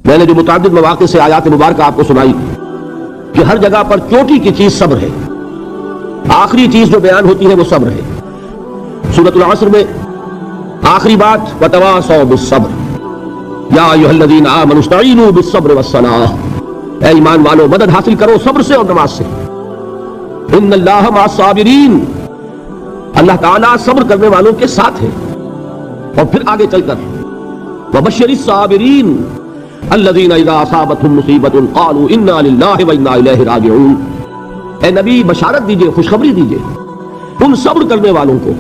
میں نے جو متعدد مواقع سے آیات مبارکہ آپ کو سنائی کہ ہر جگہ پر چوٹی کی چیز صبر ہے، آخری چیز جو بیان ہوتی ہے وہ صبر ہے۔ سورۃ العصر میں آخری بات وتواصوا بالصبر یا ایھا الذین آمنوا استعینوا بالصبر والصلاۃ، اے ایمان والو مدد حاصل کرو صبر سے اور نماز سے۔ ان اللہ مع الصابرین، اللہ تعالیٰ صبر کرنے والوں کے ساتھ ہے۔ اور پھر آگے چل کر وبشر الصابرین الذین اذا اصابتهم مصیبۃ قالوا انا للہ وانا الیہ راجعون، اے نبی بشارت دیجئے، خوشخبری دیجئے ان صبر کرنے والوں کو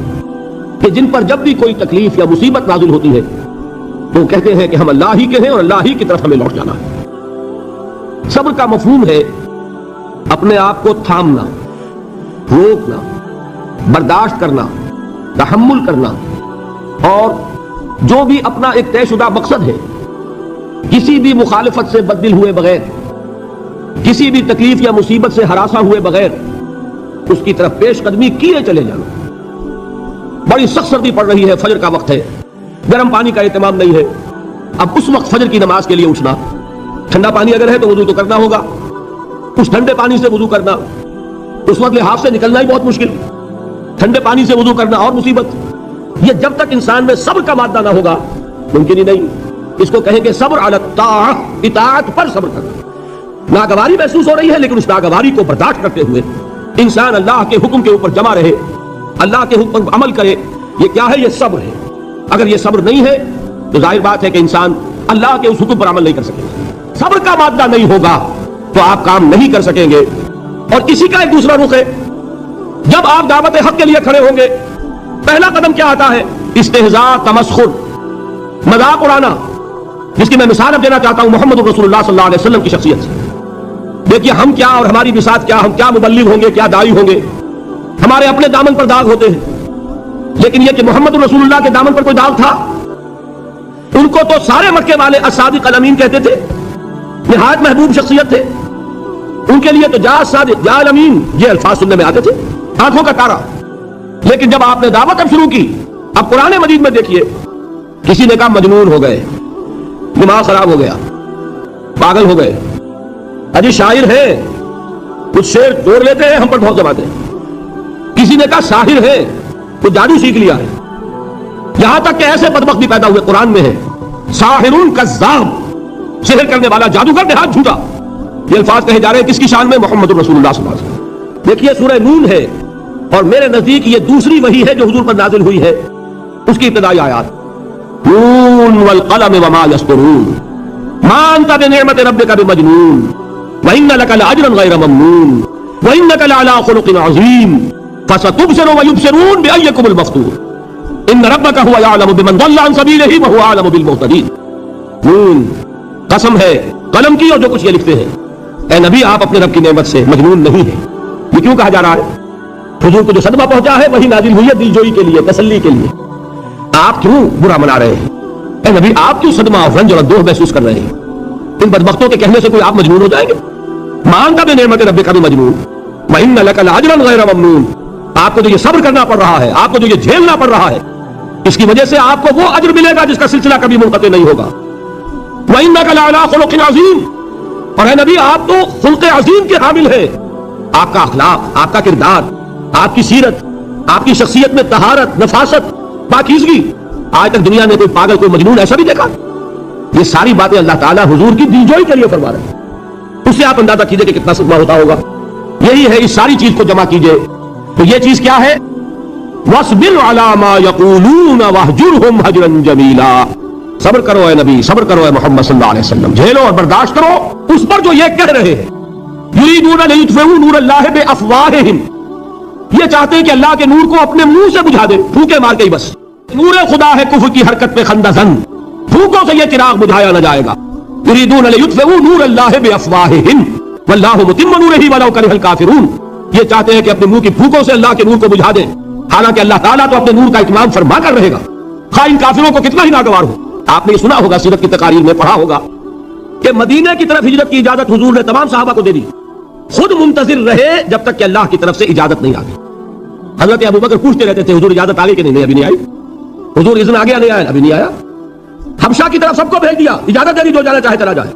کہ جن پر جب بھی کوئی تکلیف یا مصیبت نازل ہوتی ہے تو وہ کہتے ہیں کہ ہم اللہ ہی کے ہیں اور اللہ ہی کی طرف ہمیں لوٹ جانا ہے۔ صبر کا مفہوم ہے اپنے آپ کو تھامنا، روکنا، برداشت کرنا، تحمل کرنا، اور جو بھی اپنا ایک طے شدہ مقصد ہے کسی بھی مخالفت سے بددل ہوئے بغیر، کسی بھی تکلیف یا مصیبت سے ہراساں ہوئے بغیر اس کی طرف پیش قدمی کیے چلے جانا۔ بڑی سخت سردی پڑ رہی ہے، فجر کا وقت ہے، گرم پانی کا اہتمام نہیں ہے، اب اس وقت فجر کی نماز کے لیے اٹھنا، ٹھنڈا پانی اگر ہے تو وضو تو کرنا ہوگا، اس ٹھنڈے پانی سے وضو کرنا، اس وقت لحاظ سے نکلنا ہی بہت مشکل، ٹھنڈے پانی سے وضو کرنا اور مصیبت۔ یہ جب تک انسان میں صبر کا مادہ نہ ہوگا ممکن ہی نہیں۔ اس کو کہیں گے صبر علی الطاعہ، اطاعت پر صبر کرنا۔ ناگواری محسوس ہو رہی ہے لیکن اس ناگواری کو برداشت کرتے ہوئے انسان اللہ کے حکم کے اوپر جمع رہے، اللہ کے حکم پر عمل کرے۔ یہ کیا ہے؟ یہ صبر ہے۔ اگر یہ صبر نہیں ہے تو ظاہر بات ہے کہ انسان اللہ کے اس حکم پر عمل نہیں کر سکے گا۔ صبر کا مادہ نہیں ہوگا تو آپ کام نہیں کر سکیں گے۔ اور اسی کا ایک دوسرا رخ ہے، جب آپ دعوت حق کے لیے کھڑے ہوں گے پہلا قدم کیا آتا ہے؟ استہزاء، تمسخر، مذاق اڑانا، جس کی میں مثال اب دینا چاہتا ہوں محمد رسول اللہ صلی اللہ علیہ وسلم کی شخصیت سے۔ دیکھیے ہم کیا اور ہماری بساط کیا، ہم کیا مبلغ ہوں گے، کیا داعی ہوں گے، ہمارے اپنے دامن پر داغ ہوتے ہیں، لیکن یہ کہ محمد رسول اللہ کے دامن پر کوئی داغ تھا؟ ان کو تو سارے مکے والے الصادق الامین کہتے تھے، نہایت محبوب شخصیت تھے، ان کے لیے تو جا صادق جا الامین یہ الفاظ سننے میں آتے تھے، آنکھوں کا تارا۔ لیکن جب آپ نے دعوت اب شروع کی، اب قرآن مجید میں دیکھیے کسی نے کہا مجنون ہو گئے، دماغ خراب ہو گیا، پاگل ہو گئے، اجی شاعر ہے، کچھ شعر توڑ لیتے ہیں ہم پر بہت زباتے ہیں۔ کسی نے کہا ساحر ہے، کچھ جادو سیکھ لیا ہے، یہاں تک کہ ایسے بدبخت بھی پیدا ہوئے قرآن میں ہے ساحر کذاب، سحر کرنے والا جادوگر نہایت جھوٹا۔ یہ الفاظ کہے جا رہے ہیں کس کی شان میں؟ محمد رسول اللہ صلی اللہ علیہ وسلم۔ دیکھیے سورہ نون ہے اور میرے نزدیک یہ دوسری وحی ہے جو حضور پر نازل ہوئی ہے، اس کی ابتدائی آیات نون والقلم وما یسطرون ما انت بنعمت ربک بمجنون وان لک لاجرا غیر ممنون وانک لعلی خلق عظیم فستبصر ویبصرون بأیکم المفتون ان ربک هو یعلم بمن ضل عن سبیلہ وهو اعلم بالمہتدین۔ نون قسم ہے قلم کی اور جو کچھ یہ لکھتے ہیں۔ اے نبی آپ اپنے رب کی نعمت سے مجنون نہیں ہیں۔ یہ کیوں کہا جا رہا ہے؟ حضور کو جو صدمہ پہنچا ہے وہی نازل ہوئی ہے دل جوئی کے لیے، تسلی کے لیے۔ آپ کیوں برا منا رہے ہیں؟ اے نبی آپ کیوں صدمہ اور رنج اور اندوہ محسوس کر رہے ہیں؟ ان بدبختوں کے کہنے سے کوئی آپ مجنون ہو جائیں گے؟ مانتا بے نعمت ربک بمجنون وَإِنَّ لَكَ لَأَجْرًا غَيْرَ مَمْنُونٍ۔ آپ کو جو یہ صبر کرنا پڑ رہا ہے، آپ کو جو یہ جھیلنا پڑ رہا ہے، اس کی وجہ سے آپ کو وہ اجر ملے گا جس کا سلسلہ کبھی منقطع نہیں ہوگا۔ وَإِنَّكَ لَعَلَىٰ خُلُقٍ عَظِيمٍ، اور اے نبی آپ تو خلق عظیم کے حامل ہیں۔ آپ کا اخلاق، آپ کا کردار، آپ کی سیرت، آپ کی شخصیت میں طہارت، نفاست، پاکیزگی، آج تک دنیا نے کوئی پاگل، کوئی مجنون ایسا بھی دیکھا؟ یہ ساری باتیں اللہ تعالیٰ حضور کی دلجوئی کے لیے فرما رہے ہیں۔ اس سے آپ اندازہ کیجئے کہ کتنا صدمہ ہوتا ہوگا۔ یہی ہے، اس ساری چیز کو جمع کیجئے تو یہ چیز کیا ہے؟ وَاصْبِرْ عَلَىٰ مَا يَقُولُونَ وَاهْجُرْهُمْ هَجْرًا جَمِيلًا۔ صبر کرو اے نبی، صبر کرو اے محمد صلی اللہ علیہ وسلم، جھیلو اور برداشت کرو اس پر جو یہ کہہ رہے ہیں۔ يُرِيدُونَ لِيُطْفِئُوا نُورَ اللَّهِ بِأَفْوَاهِهِمْ، یہ چاہتے ہیں کہ اللہ کے نور کو اپنے منہ سے بجھا دیں، پھونکے مار کے ہی بس۔ نور خدا ہے کفر کی حرکت پہ خندہ زن، پھونکوں سے یہ چراغ بجھایا نہ جائے گا۔ يُرِيدُونَ لِيُطْفِئُوا نُورَ اللَّهِ بِأَفْوَاهِهِمْ وَاللَّهُ مُتِمُّ نُورِهِ وَلَوْ كَرِهَ الْكَافِرُونَ۔ یہ چاہتے ہیں کہ اپنے منہ کی پھونکوں سے اللہ کے نور کو بجھا دیں، حالانکہ اللہ تعالیٰ تو اپنے نور کا اتمام فرما کر رہے گا، خواہ ان کافروں کو کتنا ہی ناگوار ہو۔ آپ نے یہ سنا ہوگا، سیرت کی تقاریر میں پڑھا ہوگا کہ مدینے کی طرف ہجرت کی اجازت حضور نے تمام صحابہ کو دے دی، خود منتظر رہے جب تک کہ اللہ کی طرف سے اجازت نہیں آ گئی۔ حضرت ابو بکر پوچھتے رہتے تھے حضور اجازت آ گئی کہ نہیں؟ ابھی نہیں آئی۔ حضور اذن آ گیا؟ نہیں آیا، ابھی نہیں آیا۔ حبشہ کی طرف سب کو بھیج دیا، اجازت دے دی جو جانا چاہے چلا جائے۔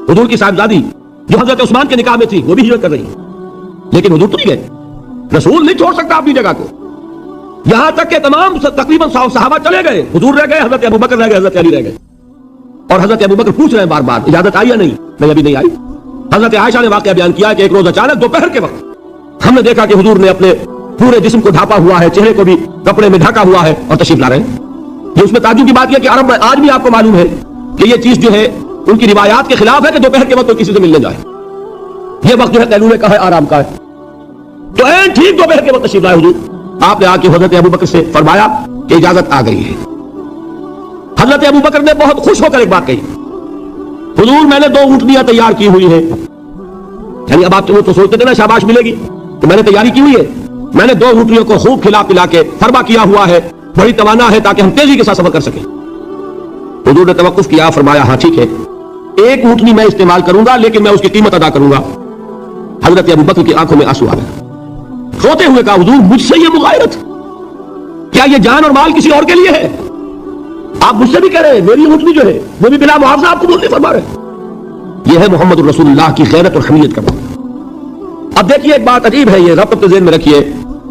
حضور کی صاحبزادی جو حضرت عثمان کے نکاح میں تھی وہ بھی ہجرت کر رہی ہے، لیکن حضور تو نہیں گئے، رسول نہیں چھوڑ سکتا اپنی جگہ کو، یہاں تک کہ تمام تقریباً صحابہ چلے گئے، حضور رہ گئے، حضرت ابوبکر رہ گئے، حضرت علی رہ گئے، اور حضرت ابوبکر پوچھ رہے ہیں بار بار اجازت آئی یا نہیں؟ نہیں ابھی نہیں آئی۔ حضرت عائشہ نے واقعہ بیان کیا کہ ایک روز اچانک دوپہر کے وقت ہم نے دیکھا کہ حضور نے اپنے پورے جسم کو ڈھانپا ہوا ہے، چہرے کو بھی کپڑے میں ڈھکا ہوا ہے اور تشریف لا رہے ہیں۔ یہ اس میں تعجب کی بات یہ کہ عرب میں آج بھی آپ کو معلوم ہے کہ یہ چیز جو ہے ان کی روایات کے خلاف ہے کہ دوپہر کے وقت کوئی کسی سے ملنے جائے، یہ وقت جو ہے قیلولے کا ہے، آرام کا ہے۔ تو این ٹھیک دوپہر کے وقت تشریف لائے حضور، آپ نے آ کے حضرت ابوبکر سے فرمایا کہ اجازت آ گئی ہے۔ حضرت ابوبکر نے بہت خوش ہو کر ایک بات کہی، حضور میں نے 2 اونٹنیاں تیار کی ہوئی ہیں، یعنی اب آپ تو سوچتے تھے نا شاباش ملے گی، تو میں نے تیاری کی ہوئی ہے، میں نے 2 اونٹنیوں کو خوب کھلا پلا کے فرما کیا ہوا ہے، بڑی توانا ہے تاکہ ہم تیزی کے ساتھ سفر کر سکیں۔ حضور نے توقف کیا، فرمایا ہاں ٹھیک ہے، 1 اونٹنی میں استعمال کروں گا لیکن میں اس کی قیمت ادا کروں گا۔ حضرت ابوبکر کی آنکھوں میں آنسو آ گئے، روتے ہوئے کہا حضور مجھ سے یہ مغایرت، کیا یہ جان اور مال کسی اور کے لیے ہے؟ آپ مجھ سے بھی کہہ رہے ہیں میری اونٹنی جو ہے وہ بھی بلا معاوضہ آپ کو بولنے فرما رہے ہیں۔ یہ ہے محمد الرسول اللہ کی غیرت اور حمیت کا بات۔ اب دیکھیے ایک بات عجیب ہے، یہ ربط اپنے ذہن میں رکھیے،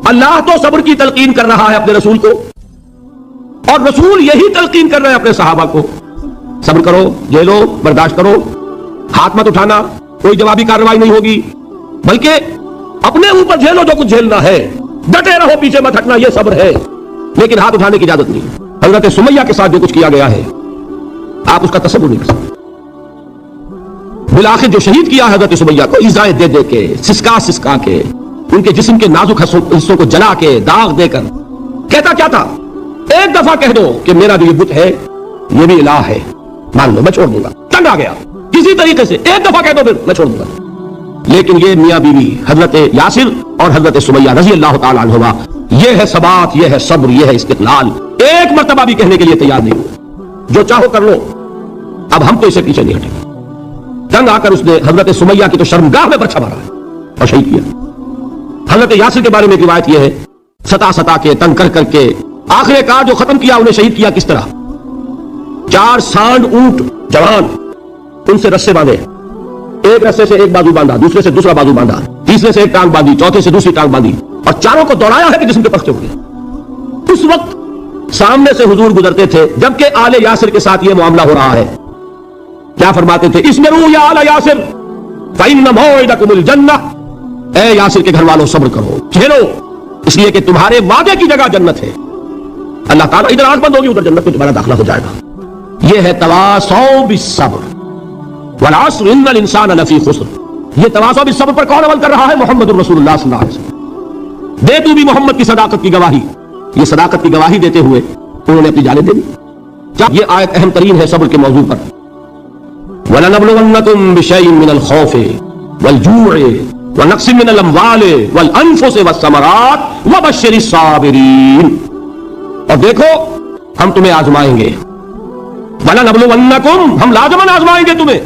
اللہ تو صبر کی تلقین کر رہا ہے اپنے رسول کو، اور رسول یہی تلقین کر رہے ہیں اپنے صحابہ کو، صبر کرو، جھیلو، برداشت کرو، ہاتھ مت اٹھانا، کوئی جوابی کارروائی نہیں ہوگی، بلکہ اپنے اوپر جھیلو جو کچھ جھیلنا ہے، ڈٹے رہو، پیچھے مت ہٹنا، یہ صبر ہے، لیکن ہاتھ اٹھانے کی اجازت نہیں۔ حضرت سمیہ کے ساتھ جو کچھ کیا گیا ہے آپ اس کا تصور نہیں کر سکتے۔ بالآخر جو شہید کیا حضرت سمیہ کو ایذائیں دے دے کے، سسکا سسکا کے، ان کے جسم کے نازک حصوں کو جلا کے، داغ دے کر، کہتا کیا تھا؟ ایک دفعہ کہہ دو کہ میرا جو یہ بت ہے یہ بھی الہ ہے، مان لو میں چھوڑ دوں گا، تنگ آ گیا، کسی طریقے سے ایک دفعہ کہہ دو پھر میں چھوڑ دوں گا۔ لیکن یہ میاں بیوی حضرت یاسر اور حضرت سمیہ رضی اللہ تعالی عنہما، یہ ہے ثبات، یہ ہے صبر، یہ ہے استقلال، ایک مرتبہ بھی کہنے کے لیے تیار نہیں ہوئے، جو چاہو کر لو، اب ہم تو اسے پیچھے نہیں ہٹیں گے۔ تنگ آ کر اس نے حضرت سمیہ کی تو شرمگاہ میں برچھا مارا ہے اور شہید کیا۔ حضرت یاسر کے بارے میں روایت یہ ہے، ستا ستا کے، تنگ کر کر کے، آخر کار جو ختم کیا انہیں شہید کیا کس طرح؟ 4 سانڈ اونٹ جوان، ان سے رسے باندھے، ایک رسے سے ایک بازو باندھا، دوسرے سے دوسرا بازو باندھا، تیسرے سے ایک ٹانگ باندھی، چوتھے سے دوسری ٹانگ باندھی، اور چاروں کو دوڑایا ہے کہ جسم کے پختے ہو گئے۔ اس وقت سامنے سے حضور گزرتے تھے جبکہ آل یاسر کے ساتھ یہ معاملہ ہو رہا ہے، کیا فرماتے تھے؟ اسمروا یا آل یاسر فإن موعدکم الجنہ، اے یاسر کے گھر والوں صبر کرو، جھیلو، اس لیے کہ تمہارے وعدے کی جگہ جنت ہے۔ اللہ تعالیٰ ادھر آنکھ بند ہوگی ادھر جنت میں تمہارا داخلہ ہو جائے گا۔ یہ ہے تواصوا بالصبر والعصر ان الانسان لفی خسر۔ یہ تواصوا بالصبر پر کون عمل کر رہا ہے؟ محمد الرسول اللہ صلی اللہ علیہ وسلم۔ دے تو بھی محمد کی صداقت کی گواہی، یہ صداقت کی گواہی دیتے ہوئے انہوں نے اپنی جانیں دے دی۔ یہ آیت اہم ترین ہے صبر کے موضوع پر۔ وَلَنَبْلُوَنَّكُمْ بِشَيْءٍ مِّنَ الْخَوْفِ وَالْجُوعِ وَنَقْصٍ مِّنَ الْأَمْوَالِ وَالْأَنفُسِ وَالثَّمَرَاتِ وَبَشِّرِ الصَّابِرِينَ۔ اور دیکھو ہم تمہیں آزمائیں گے، وَلَنَبْلُوَنَّكُمْ، ہم لازماً آزمائیں گے تمہیں،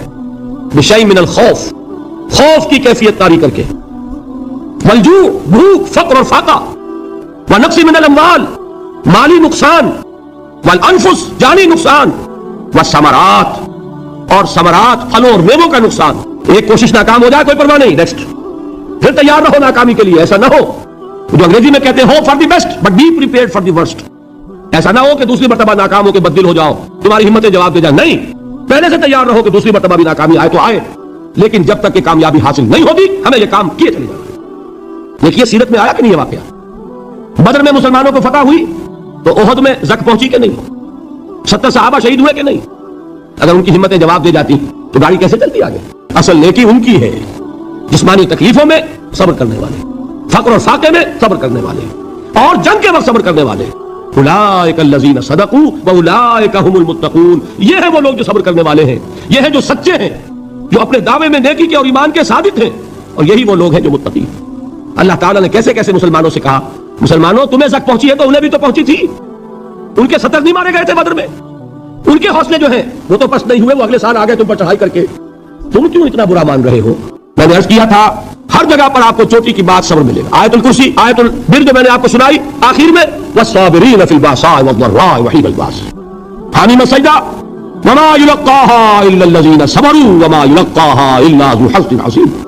بِشَيْءٍ مِّنَ الْخَوْفِ، خوف کی کیفیت طاری کر کے، والجوع، بھوک، فقر اور فاقہ، وَنَقْصٍ مِّنَ الْأَمْوَالِ، مالی نقصان، والأنفس، جانی نقصان، والثمرات، اور ثمرات، پھلوں اور میووں کا نقصان۔ ایک کوشش ناکام ہو جائے کوئی پرواہ نہیں، نیکسٹ، پھر تیار رہو ناکامی کے لیے۔ ایسا نہ ہو جو انگریزی میں کہتے ہیں hope for the best but be prepared for the worst, ایسا نہ ہو کہ دوسری مرتبہ ناکام ہو کے بددل ہو جاؤ، تمہاری ہمتیں جواب دے جائیں، نہیں، پہلے سے تیار رہو کہ دوسری مرتبہ بھی ناکامی آئے تو آئے، لیکن جب تک کہ کامیابی حاصل نہیں ہوگی ہمیں یہ کام کیے چلے جانا۔ دیکھیے سیرت میں آیا کہ نہیں یہ واقعہ؟ بدر میں مسلمانوں کو فتح ہوئی تو احد میں زک پہنچی کہ نہیں؟ 70 صحابہ شہید ہوئے کہ نہیں؟ اگر ان کی ہمتیں جواب دے جاتی تو گاڑی کیسے چلتی آگے؟ اصل نیکی ان کی ہے، جسمانی تکلیفوں میں صبر کرنے والے، فقر اور فاقے میں صبر کرنے والے، اور جنگ کے وقت صبر کرنے والے۔ اولئک الذین صدقوا واولئک هم المتقون، یہ ہیں وہ لوگ جو صبر کرنے والے ہیں، یہ ہیں جو سچے ہیں، جو اپنے دعوے میں نیکی کے اور ایمان کے ثابت ہیں، اور یہی وہ لوگ ہیں جو متقی ہیں۔ اللہ تعالیٰ نے کیسے کیسے مسلمانوں سے کہا، مسلمانوں تمہیں زک پہنچی ہے تو انہیں بھی تو پہنچی تھی، ان کے 70 نہیں مارے گئے تھے بدر میں، ان کے حوصلے جو ہیں وہ تو پست نہیں ہوئے، وہ اگلے سال آ گئے تم پر چڑھائی کر کے، تم کیوں اتنا برا مان رہے ہو؟ میں نے عرض کیا تھا ہر جگہ پر آپ کو چوٹی کی بات صبر ملے گا۔ آیت الکرسی، آیت البر جو میں نے آپ کو سنائی آخر میں، والصابرین فی الباساء والضراء وحین الباس، حامیم السجدہ، وما يلقاها الا الذين صبروا وما يلقاها الا ذو حظ عظيم.